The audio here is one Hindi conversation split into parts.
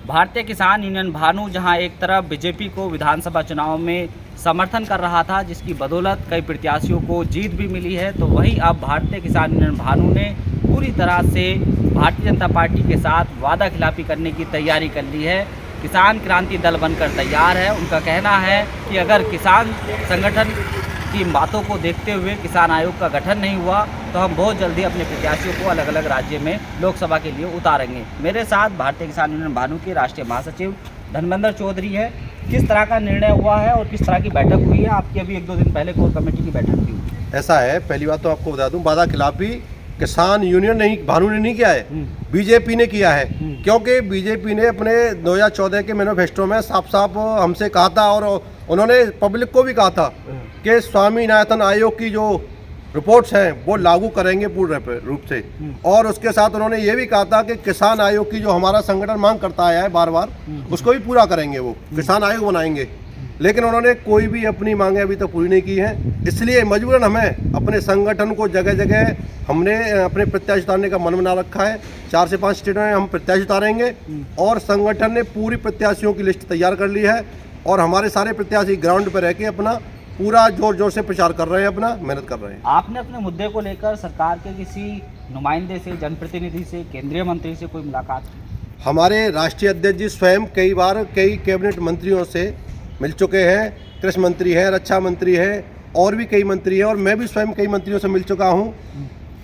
भारतीय किसान यूनियन भानु जहां एक तरफ बीजेपी को विधानसभा चुनाव में समर्थन कर रहा था, जिसकी बदौलत कई प्रत्याशियों को जीत भी मिली है, तो वहीं अब भारतीय किसान यूनियन भानु ने पूरी तरह से भारतीय जनता पार्टी के साथ वादा खिलाफी करने की तैयारी कर ली है। किसान क्रांति दल बनकर तैयार है। उनका कहना है कि अगर किसान संगठन की बातों को देखते हुए किसान आयोग का गठन नहीं हुआ तो हम बहुत जल्दी अपने प्रत्याशियों को अलग अलग राज्य में लोकसभा के लिए उतारेंगे। मेरे साथ भारतीय किसान यूनियन भानु के राष्ट्रीय महासचिव धर्मेंद्र चौधरी है। किस तरह का निर्णय हुआ है और किस तरह की बैठक हुई है? आपकी अभी 1-2 दिन पहले कोर कमेटी की बैठक थी। ऐसा है, पहली बात तो आपको बता दूं, वादा खिलाफी किसान यूनियन नहीं, भानु ने नहीं किया है, बीजेपी ने किया है। क्योंकि बीजेपी ने अपने 2014 के मैनिफेस्टो में साफ साफ हमसे कहा था और उन्होंने पब्लिक को भी कहा था कि स्वामीनाथन आयोग की जो रिपोर्ट्स हैं वो लागू करेंगे पूर्ण रूप से। और उसके साथ उन्होंने ये भी कहा था कि किसान आयोग की जो हमारा संगठन मांग करता आया है बार बार, उसको भी पूरा करेंगे, वो किसान आयोग बनाएंगे। लेकिन उन्होंने कोई भी अपनी मांगे अभी तक पूरी नहीं की हैं। इसलिए मजबूरन हमें अपने संगठन को जगह जगह हमने अपने प्रत्याशी उतारने का मन बना रखा है। 4 से 5 स्टेटों में हम प्रत्याशी उतारेंगे और संगठन ने पूरी प्रत्याशियों की लिस्ट तैयार कर ली है और हमारे सारे प्रत्याशी ग्राउंड पर रह के अपना पूरा जोर जोर से प्रचार कर रहे हैं, अपना मेहनत कर रहे हैं। आपने अपने मुद्दे को लेकर सरकार के किसी नुमाइंदे से, जनप्रतिनिधि से, केंद्रीय मंत्री से कोई मुलाकात की? हमारे राष्ट्रीय अध्यक्ष जी स्वयं कई बार कई कैबिनेट मंत्रियों से मिल चुके हैं। कृषि मंत्री हैं, रक्षा मंत्री हैं और भी कई मंत्री हैं और मैं भी स्वयं कई मंत्रियों से मिल चुका हूं।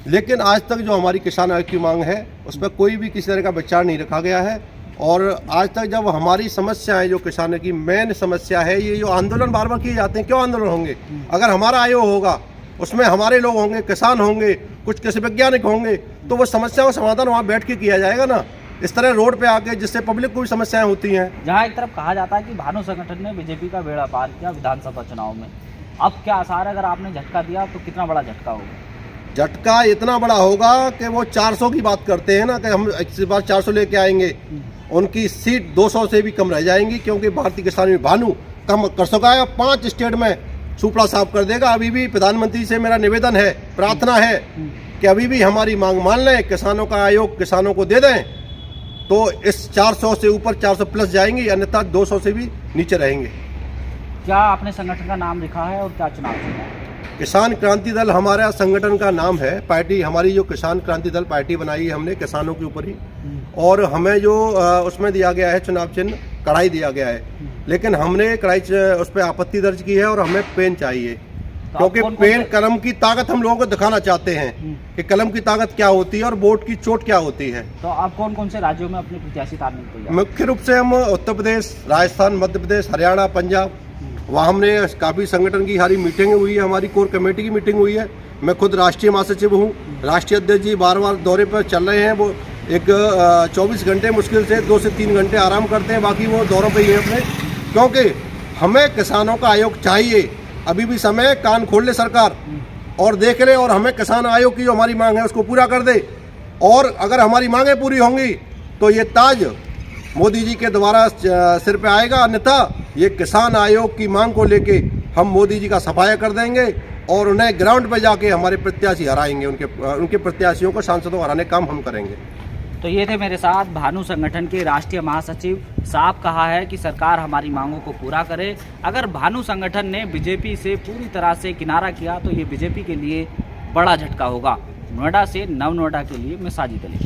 लेकिन आज तक जो हमारी किसान आयोग की मांग है उस पर कोई भी किसी तरह का विचार नहीं रखा गया है। और आज तक जब हमारी समस्या है, जो किसानों की मेन समस्या है, ये जो आंदोलन बार बार किए जाते हैं, क्यों आंदोलन होंगे? अगर हमारा आयोग होगा उसमें हमारे लोग होंगे, किसान होंगे, कुछ कृषि वैज्ञानिक होंगे, तो वो समस्या का समाधान वहाँ बैठ के किया जाएगा ना, इस तरह रोड पे आके, जिससे पब्लिक को भी समस्याएं होती हैं। जहां एक तरफ कहा जाता है कि भानु संगठन ने बीजेपी का बेड़ा पार किया विधानसभा चुनाव में, अब क्या आसार है? अगर आपने झटका दिया तो कितना बड़ा झटका होगा? झटका इतना बड़ा होगा कि वो 400 की बात करते हैं ना, कि हम इस बार 400 लेके आएंगे, उनकी सीट 200 से भी कम रह जाएंगी। क्योंकि भारतीय किसान यूनियन भानु कम कर सका है, 5 स्टेट में सुपड़ा साफ कर देगा। अभी भी प्रधानमंत्री से मेरा निवेदन है, प्रार्थना है कि अभी भी हमारी मांग मान लें, किसानों का आयोग किसानों को दे दें, तो इस 400 से ऊपर 400 प्लस जाएंगे, अन्यथा 200 से भी नीचे रहेंगे। क्या आपने संगठन का नाम लिखा है और क्या चुनाव चल रहा है? किसान क्रांति दल हमारा संगठन का नाम है। पार्टी हमारी जो किसान क्रांति दल पार्टी बनाई है हमने किसानों के ऊपर ही, और हमें जो उसमें दिया गया है चुनाव चिन्ह कढ़ाई दिया गया है। लेकिन हमने कढ़ाई उस पर आपत्ति दर्ज की है और हमें पेन चाहिए, क्योंकि पेन कलम की ताकत हम लोगों को दिखाना चाहते हैं कि कलम की ताकत क्या होती है और वोट की चोट क्या होती है। तो आप कौन कौन से राज्यों में अपने प्रत्याशी उतारने को तैयार? मुख्य रूप से हम उत्तर प्रदेश, राजस्थान, मध्य प्रदेश, हरियाणा, पंजाब, वहाँ हमने काफ़ी संगठन की सारी मीटिंग हुई है, हमारी कोर कमेटी की मीटिंग हुई है। मैं खुद राष्ट्रीय महासचिव हूँ। राष्ट्रीय अध्यक्ष जी बार बार दौरे पर चल रहे हैं। वो एक 24 घंटे मुश्किल से 2 से 3 घंटे आराम करते हैं, बाकी वो दौरों पर ही है अपने। क्योंकि हमें किसानों का आयोग चाहिए, अभी भी समय, कान खोल ले सरकार और देख ले, और हमें किसान आयोग की जो हमारी मांग है उसको पूरा कर दे। और अगर हमारी मांगें पूरी होंगी तो ये ताज मोदी जी के द्वारा सिर पे आएगा, अन्यथा ये किसान आयोग की मांग को लेके हम मोदी जी का सफाया कर देंगे और उन्हें ग्राउंड पे जाके हमारे प्रत्याशी हराएंगे, उनके प्रत्याशियों को, सांसदों को हराने का काम हम करेंगे। तो ये थे मेरे साथ भानु संगठन के राष्ट्रीय महासचिव। साफ कहा है कि सरकार हमारी मांगों को पूरा करे। अगर भानु संगठन ने बीजेपी से पूरी तरह से किनारा किया तो ये बीजेपी के लिए बड़ा झटका होगा। नोएडा से नव नोएडा के लिए मैं साजिद अली।